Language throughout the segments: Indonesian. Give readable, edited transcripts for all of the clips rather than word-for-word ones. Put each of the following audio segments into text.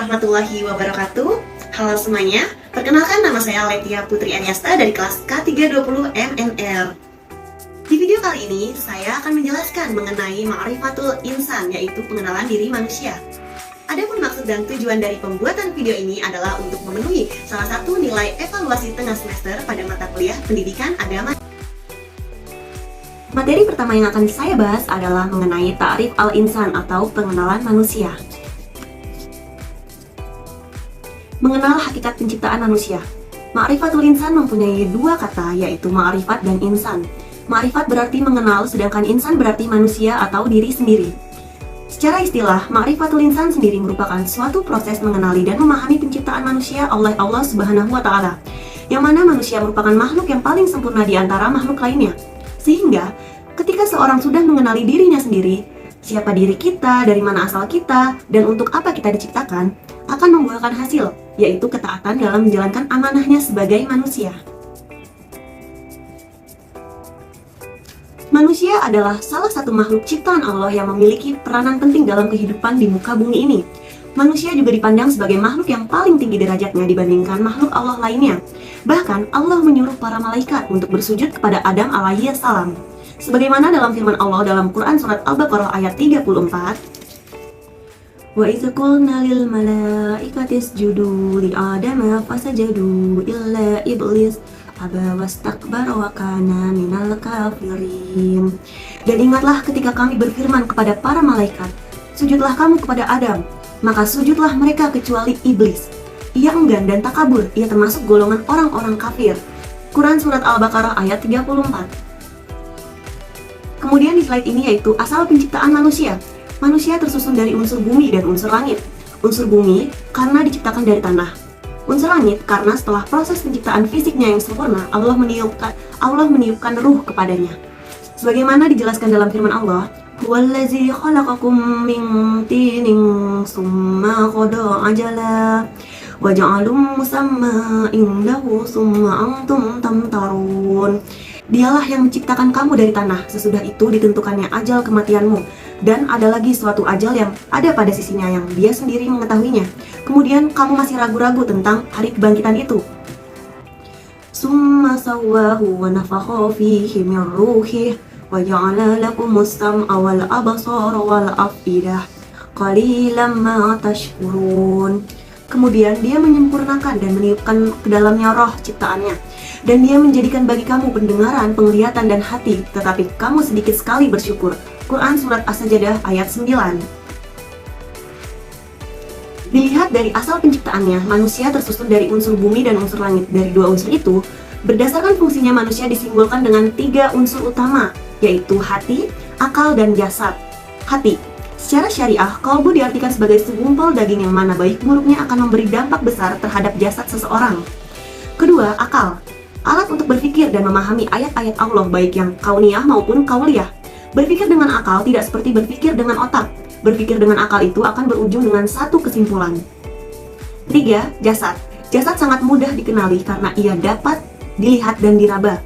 warahmatullahi wabarakatuh. Halo semuanya, perkenalkan nama saya Letia Putri Aryasta dari kelas K320 MNR. Di video kali ini, saya akan menjelaskan mengenai Ma'rifatul Insan, yaitu pengenalan diri manusia. Adapun maksud dan tujuan dari pembuatan video ini adalah untuk memenuhi salah satu nilai evaluasi tengah semester pada mata kuliah Pendidikan Agama. Materi pertama yang akan saya bahas adalah mengenai ta'rif al-insan atau pengenalan manusia. Mengenal hakikat penciptaan manusia. Ma'rifatul insan mempunyai dua kata, yaitu ma'rifat dan insan. Ma'rifat berarti mengenal, sedangkan insan berarti manusia atau diri sendiri. Secara istilah, ma'rifatul insan sendiri merupakan suatu proses mengenali dan memahami penciptaan manusia oleh Allah Subhanahu wa Ta'ala, yang mana manusia merupakan makhluk yang paling sempurna di antara makhluk lainnya. Sehingga, ketika seorang sudah mengenali dirinya sendiri, siapa diri kita, dari mana asal kita, dan untuk apa kita diciptakan, akan membuahkan hasil, yaitu ketaatan dalam menjalankan amanahnya sebagai manusia. Manusia adalah salah satu makhluk ciptaan Allah yang memiliki peranan penting dalam kehidupan di muka bumi ini. Manusia juga dipandang sebagai makhluk yang paling tinggi derajatnya dibandingkan makhluk Allah lainnya. Bahkan Allah menyuruh para malaikat untuk bersujud kepada Adam alaihi salam. Sebagaimana dalam firman Allah dalam Quran surat Al-Baqarah ayat 34, Wa idh qulna lil malaikati isjudu li Adama fasajadu illa iblis aba wastakbara wa kana minal kafirin. Dan ingatlah ketika kami berfirman kepada para malaikat, sujudlah kamu kepada Adam, maka sujudlah mereka kecuali iblis. Ia enggan dan takabur, ia termasuk golongan orang-orang kafir. Quran surat Al-Baqarah ayat 34. Kemudian di slide ini yaitu asal penciptaan manusia. Manusia tersusun dari unsur bumi dan unsur langit. Unsur bumi karena diciptakan dari tanah. Unsur langit karena setelah proses penciptaan fisiknya yang sempurna, Allah meniupkan ruh kepadanya. Sebagaimana dijelaskan dalam firman Allah, Huwallazi khalaqakum min tinin summa qada ajala wa ja'alum musamma indahu summa antum tamtarun. Dialah yang menciptakan kamu dari tanah, sesudah itu ditentukannya ajal kematianmu, dan ada lagi suatu ajal yang ada pada sisinya yang dia sendiri mengetahuinya. Kemudian kamu masih ragu-ragu tentang hari kebangkitan itu. Summa sawwahu wa nafakha fihi min ruhih wa ja'ala lakumus sam'a wal absara wal afidah qalilan ma tashkurun. Kemudian dia menyempurnakan dan meniupkan ke dalamnya roh ciptaannya, dan dia menjadikan bagi kamu pendengaran, penglihatan, dan hati, tetapi kamu sedikit sekali bersyukur. Quran surat As-Sajdah ayat 9. Dilihat dari asal penciptaannya, manusia tersusun dari unsur bumi dan unsur langit. Dari dua unsur itu, berdasarkan fungsinya manusia disimbolkan dengan tiga unsur utama, yaitu hati, akal, dan jasad. Hati. Secara syariah, qalbu diartikan sebagai segumpal daging yang mana baik buruknya akan memberi dampak besar terhadap jasad seseorang. Kedua, akal. Alat untuk berpikir dan memahami ayat-ayat Allah baik yang kauniyah maupun kauliyah. Berpikir dengan akal tidak seperti berpikir dengan otak. Berpikir dengan akal itu akan berujung dengan satu kesimpulan. Tiga, jasad. Jasad sangat mudah dikenali karena ia dapat dilihat dan diraba.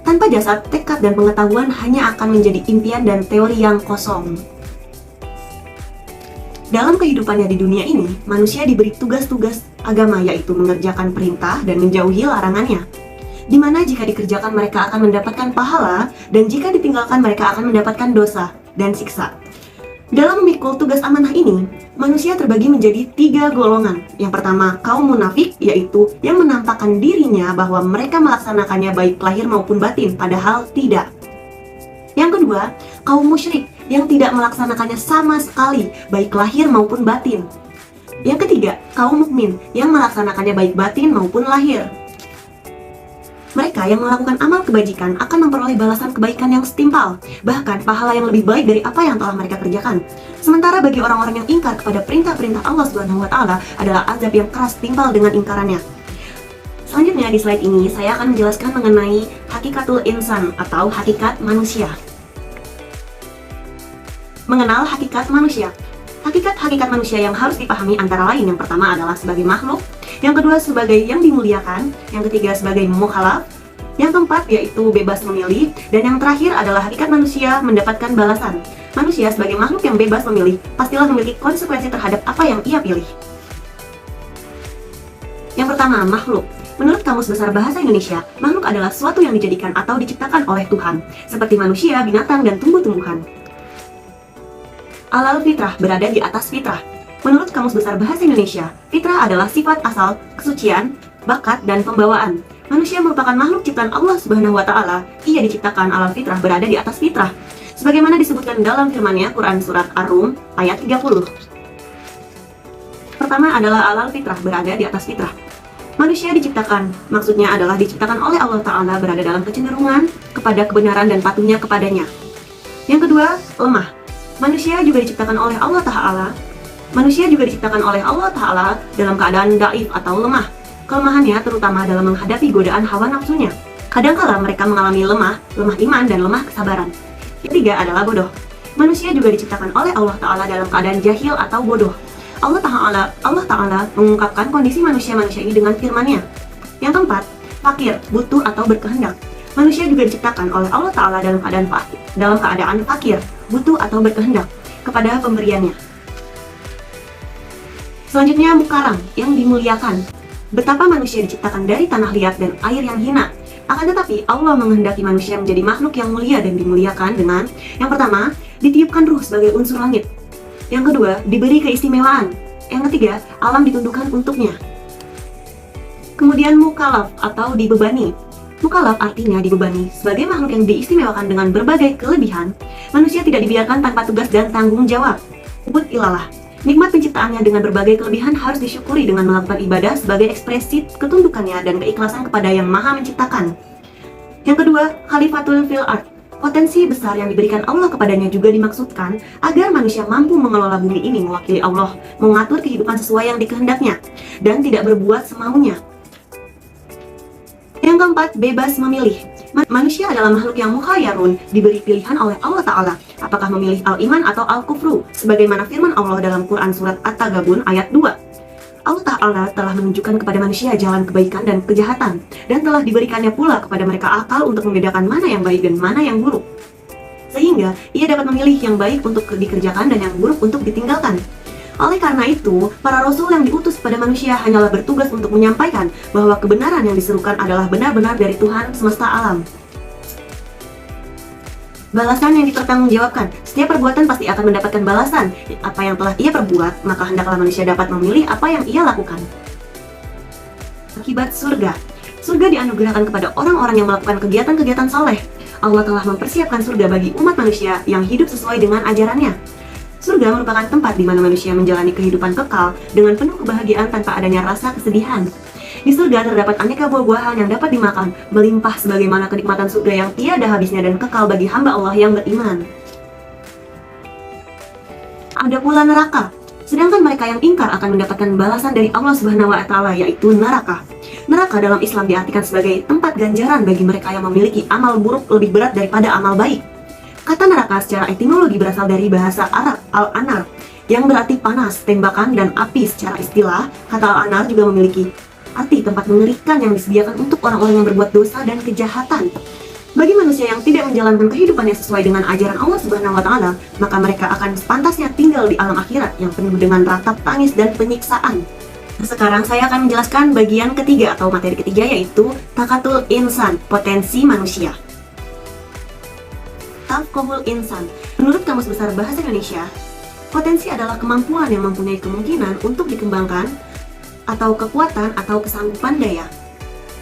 Tanpa jasad, tekad dan pengetahuan hanya akan menjadi impian dan teori yang kosong. Dalam kehidupannya di dunia ini, manusia diberi tugas-tugas agama, yaitu mengerjakan perintah dan menjauhi larangannya. Di mana jika dikerjakan mereka akan mendapatkan pahala, dan jika ditinggalkan mereka akan mendapatkan dosa dan siksa. Dalam memikul tugas amanah ini, manusia terbagi menjadi tiga golongan. Yang pertama, kaum munafik, yaitu yang menampakkan dirinya bahwa mereka melaksanakannya baik lahir maupun batin, padahal tidak. Yang kedua, kaum musyrik, yang tidak melaksanakannya sama sekali, baik lahir maupun batin. Yang ketiga, kaum mukmin, yang melaksanakannya baik batin maupun lahir. Mereka yang melakukan amal kebajikan akan memperoleh balasan kebaikan yang setimpal, bahkan pahala yang lebih baik dari apa yang telah mereka kerjakan. Sementara bagi orang-orang yang ingkar kepada perintah-perintah Allah Subhanahu wa Ta'ala adalah azab yang keras timpal dengan ingkarannya. Selanjutnya di slide ini saya akan menjelaskan mengenai hakikatul insan atau hakikat manusia. Mengenal hakikat manusia. Hakikat-hakikat manusia yang harus dipahami antara lain, yang pertama adalah sebagai makhluk, yang kedua sebagai yang dimuliakan, yang ketiga sebagai mukhalaf, yang keempat yaitu bebas memilih, dan yang terakhir adalah hakikat manusia mendapatkan balasan. Manusia sebagai makhluk yang bebas memilih, pastilah memiliki konsekuensi terhadap apa yang ia pilih. Yang pertama, makhluk. Menurut Kamus Besar Bahasa Indonesia, makhluk adalah suatu yang dijadikan atau diciptakan oleh Tuhan, seperti manusia, binatang, dan tumbuh-tumbuhan. Alal fitrah berada di atas fitrah. Menurut Kamus Besar Bahasa Indonesia, fitrah adalah sifat asal, kesucian, bakat, dan pembawaan. Manusia merupakan makhluk ciptaan Allah Subhanahu wa Ta'ala. Ia diciptakan alal fitrah berada di atas fitrah, sebagaimana disebutkan dalam firman-Nya Quran Surat Ar-Rum ayat 30. Pertama adalah alal fitrah berada di atas fitrah. Manusia diciptakan, maksudnya adalah diciptakan oleh Allah Ta'ala berada dalam kecenderungan kepada kebenaran dan patuhnya kepadanya. Yang kedua, lemah. Manusia juga diciptakan oleh Allah Ta'ala dalam keadaan daif atau lemah. Kelemahannya terutama dalam menghadapi godaan hawa nafsunya. Kadangkala mereka mengalami lemah iman dan lemah kesabaran. Yang ketiga adalah bodoh. Manusia juga diciptakan oleh Allah Ta'ala dalam keadaan jahil atau bodoh. Allah Ta'ala mengungkapkan kondisi manusia-manusia ini dengan firman-Nya. Yang keempat, fakir, butuh atau berkehendak. Manusia juga diciptakan oleh Allah Ta'ala dalam keadaan fakir, butuh atau berkehendak kepada pemberiannya. Selanjutnya, mukarram, yang dimuliakan. Betapa manusia diciptakan dari tanah liat dan air yang hina. Akan tetapi, Allah menghendaki manusia menjadi makhluk yang mulia dan dimuliakan dengan: yang pertama, ditiupkan ruh sebagai unsur langit. Yang kedua, diberi keistimewaan. Yang ketiga, alam ditundukkan untuknya. Kemudian mukallaf atau dibebani. Mukallaf artinya dibebani. Sebagai makhluk yang diistimewakan dengan berbagai kelebihan, manusia tidak dibiarkan tanpa tugas dan tanggung jawab. Ubud ilalah. Nikmat penciptaannya dengan berbagai kelebihan harus disyukuri dengan melakukan ibadah sebagai ekspresi ketundukannya dan keikhlasan kepada Yang Maha Menciptakan. Yang kedua, khalifatul fil ard. Potensi besar yang diberikan Allah kepadanya juga dimaksudkan agar manusia mampu mengelola bumi ini mewakili Allah, mengatur kehidupan sesuai yang dikehendaknya, dan tidak berbuat semaunya. Yang keempat, bebas memilih. Manusia adalah makhluk yang mukhayyarun, diberi pilihan oleh Allah Ta'ala, apakah memilih al-iman atau al-kufru, sebagaimana firman Allah dalam Quran Surat At-Taghabun ayat 2. Allah Ta'ala telah menunjukkan kepada manusia jalan kebaikan dan kejahatan, dan telah diberikannya pula kepada mereka akal untuk membedakan mana yang baik dan mana yang buruk, sehingga ia dapat memilih yang baik untuk dikerjakan dan yang buruk untuk ditinggalkan. Oleh karena itu, para rasul yang diutus pada manusia hanyalah bertugas untuk menyampaikan bahwa kebenaran yang diserukan adalah benar-benar dari Tuhan semesta alam. Balasan yang dipertanggungjawabkan. Setiap perbuatan pasti akan mendapatkan balasan. Apa yang telah ia perbuat, maka hendaklah manusia dapat memilih apa yang ia lakukan. Akibat surga. Surga dianugerahkan kepada orang-orang yang melakukan kegiatan-kegiatan saleh. Allah telah mempersiapkan surga bagi umat manusia yang hidup sesuai dengan ajarannya. Surga merupakan tempat di mana manusia menjalani kehidupan kekal dengan penuh kebahagiaan tanpa adanya rasa kesedihan. Di surga terdapat aneka buah-buahan yang dapat dimakan, melimpah sebagaimana kenikmatan surga yang tiada habisnya dan kekal bagi hamba Allah yang beriman. Ada pula neraka. Sedangkan mereka yang ingkar akan mendapatkan balasan dari Allah Subhanahu wa Ta'ala, yaitu neraka. Neraka dalam Islam diartikan sebagai tempat ganjaran bagi mereka yang memiliki amal buruk lebih berat daripada amal baik. Kata neraka secara etimologi berasal dari bahasa Arab al-anar, yang berarti panas, tembakan, dan api. Secara istilah, kata al-anar juga memiliki arti tempat mengerikan yang disediakan untuk orang-orang yang berbuat dosa dan kejahatan. Bagi manusia yang tidak menjalankan kehidupannya sesuai dengan ajaran Allah Subhanahu wa Ta'ala, maka mereka akan sepantasnya tinggal di alam akhirat yang penuh dengan ratap tangis dan penyiksaan. Sekarang saya akan menjelaskan bagian ketiga atau materi ketiga, yaitu takatul insan, potensi manusia. Tafqahul insan. Menurut Kamus Besar Bahasa Indonesia, potensi adalah kemampuan yang mempunyai kemungkinan untuk dikembangkan atau kekuatan atau kesanggupan daya.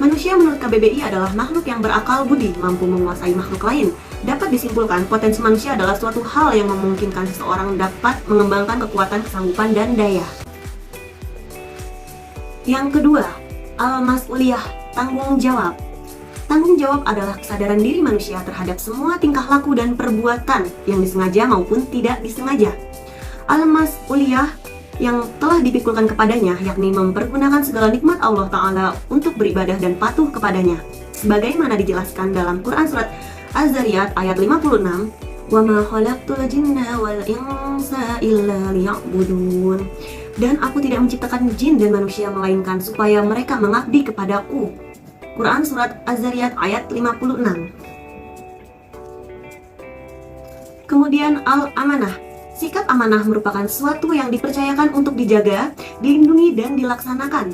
Manusia menurut KBBI adalah makhluk yang berakal budi, mampu menguasai makhluk lain. Dapat disimpulkan, potensi manusia adalah suatu hal yang memungkinkan seseorang dapat mengembangkan kekuatan, kesanggupan, dan daya. Yang kedua, al-mas'uliyah, tanggung jawab. Tanggung jawab adalah kesadaran diri manusia terhadap semua tingkah laku dan perbuatan yang disengaja maupun tidak disengaja. Al-mas'uliyah yang telah dipikulkan kepadanya, yakni mempergunakan segala nikmat Allah Ta'ala untuk beribadah dan patuh kepadanya, sebagaimana dijelaskan dalam Quran Surat Az-Zariyat ayat 56, وَمَا خَلَقْتُ الْجِنَّ وَالْإِنسَ إِلَّا لِيَعْبُدُونَ. Dan aku tidak menciptakan jin dan manusia melainkan supaya mereka mengabdi kepadaku. Quran Surat Az-Zariyat ayat 56. Kemudian al-amanah. Sikap amanah merupakan suatu yang dipercayakan untuk dijaga, dilindungi, dan dilaksanakan.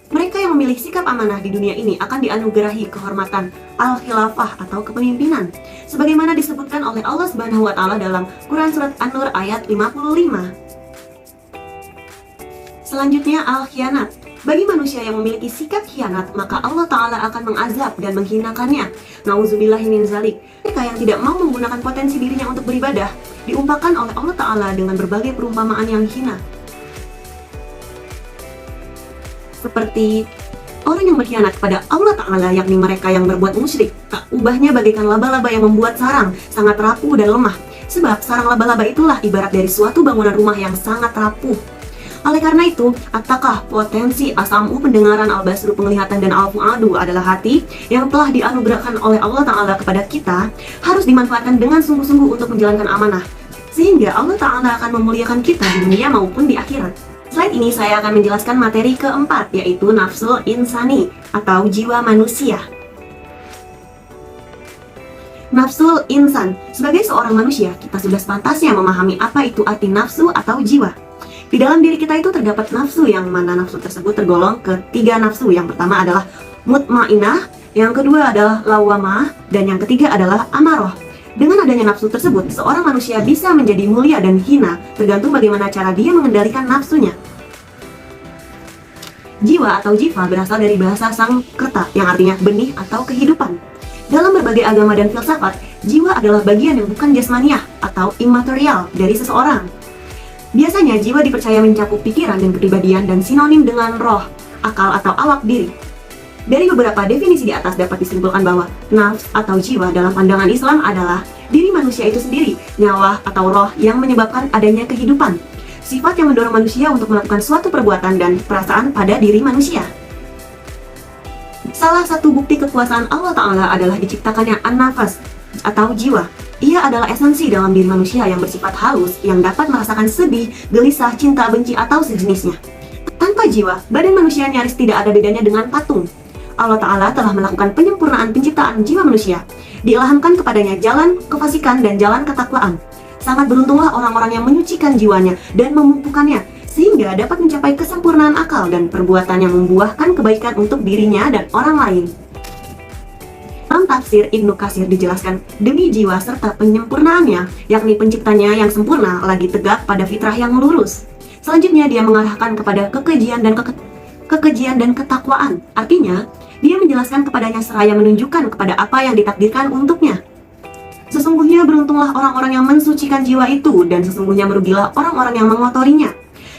Mereka yang memilih sikap amanah di dunia ini akan dianugerahi kehormatan al-khilafah atau kepemimpinan, sebagaimana disebutkan oleh Allah Subhanahu wa taala dalam Quran surat An-Nur ayat 55. Selanjutnya al-khianat. Bagi manusia yang memiliki sikap khianat, maka Allah Ta'ala akan mengazab dan menghinakannya. Nauzubillahi min zalik. Mereka yang tidak mau menggunakan potensi dirinya untuk beribadah, diumpamakan oleh Allah Ta'ala dengan berbagai perumpamaan yang hina. Seperti orang yang berkhianat kepada Allah Ta'ala, yakni mereka yang berbuat musyrik, tak ubahnya bagaikan laba-laba yang membuat sarang, sangat rapuh dan lemah. Sebab sarang laba-laba itulah ibarat dari suatu bangunan rumah yang sangat rapuh. Oleh karena itu, apakah potensi as-sam'u pendengaran, al-basru penglihatan, dan al-fu'adu adalah hati yang telah dianugerahkan oleh Allah Ta'ala kepada kita, harus dimanfaatkan dengan sungguh-sungguh untuk menjalankan amanah, sehingga Allah Ta'ala akan memuliakan kita di dunia maupun di akhirat. Slide ini saya akan menjelaskan materi keempat, yaitu nafsul insani atau jiwa manusia. Nafsul insan. Sebagai seorang manusia, kita sudah sepantasnya memahami apa itu arti nafsu atau jiwa. Di dalam diri kita itu terdapat nafsu, yang mana nafsu tersebut tergolong ke 3 nafsu. Yang pertama adalah mutmainah, yang kedua adalah lawamah, dan yang ketiga adalah amarah. Dengan adanya nafsu tersebut, seorang manusia bisa menjadi mulia dan hina, tergantung bagaimana cara dia mengendalikan nafsunya. Jiwa atau jiva berasal dari bahasa Sanskerta, yang artinya benih atau kehidupan. Dalam berbagai agama dan filsafat, jiwa adalah bagian yang bukan jasmaniah atau imaterial dari seseorang. Biasanya jiwa dipercaya mencakup pikiran dan kepribadian dan sinonim dengan roh, akal atau awak diri. Dari beberapa definisi di atas dapat disimpulkan bahwa nafs atau jiwa dalam pandangan Islam adalah diri manusia itu sendiri, nyawa atau roh yang menyebabkan adanya kehidupan. Sifat yang mendorong manusia untuk melakukan suatu perbuatan dan perasaan pada diri manusia. Salah satu bukti kekuasaan Allah Ta'ala adalah diciptakannya an-nafas atau jiwa. Ia adalah esensi dalam diri manusia yang bersifat halus, yang dapat merasakan sedih, gelisah, cinta, benci, atau sejenisnya. Tanpa jiwa, badan manusia nyaris tidak ada bedanya dengan patung. Allah Ta'ala telah melakukan penyempurnaan penciptaan jiwa manusia. Diilhamkan kepadanya jalan kefasikan dan jalan ketakwaan. Sangat beruntunglah orang-orang yang menyucikan jiwanya dan memupukkannya, sehingga dapat mencapai kesempurnaan akal dan perbuatan yang membuahkan kebaikan untuk dirinya dan orang lain. Dalam tafsir Ibnu Katsir dijelaskan, demi jiwa serta penyempurnaannya, yakni penciptanya yang sempurna lagi tegak pada fitrah yang lurus. Selanjutnya dia mengarahkan kepada kekejian dan ketakwaan. Artinya, dia menjelaskan kepadanya seraya menunjukkan kepada apa yang ditakdirkan untuknya. Sesungguhnya beruntunglah orang-orang yang mensucikan jiwa itu, dan sesungguhnya merugilah orang-orang yang mengotorinya.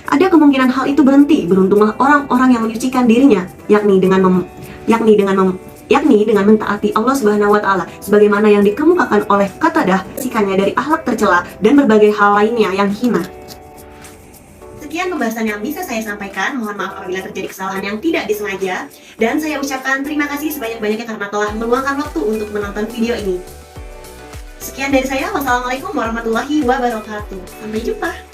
Ada kemungkinan hal itu berhenti. Beruntunglah orang-orang yang menyucikan dirinya, yakni dengan mentaati Allah Subhanahu wa taala, sebagaimana yang dikemukakan oleh Qatadah, sikannya dari akhlak tercela dan berbagai hal lainnya yang hina. Sekian pembahasan yang bisa saya sampaikan. Mohon maaf apabila terjadi kesalahan yang tidak disengaja, dan saya ucapkan terima kasih sebanyak-banyaknya karena telah meluangkan waktu untuk menonton video ini. Sekian dari saya. Wassalamualaikum warahmatullahi wabarakatuh. Sampai jumpa.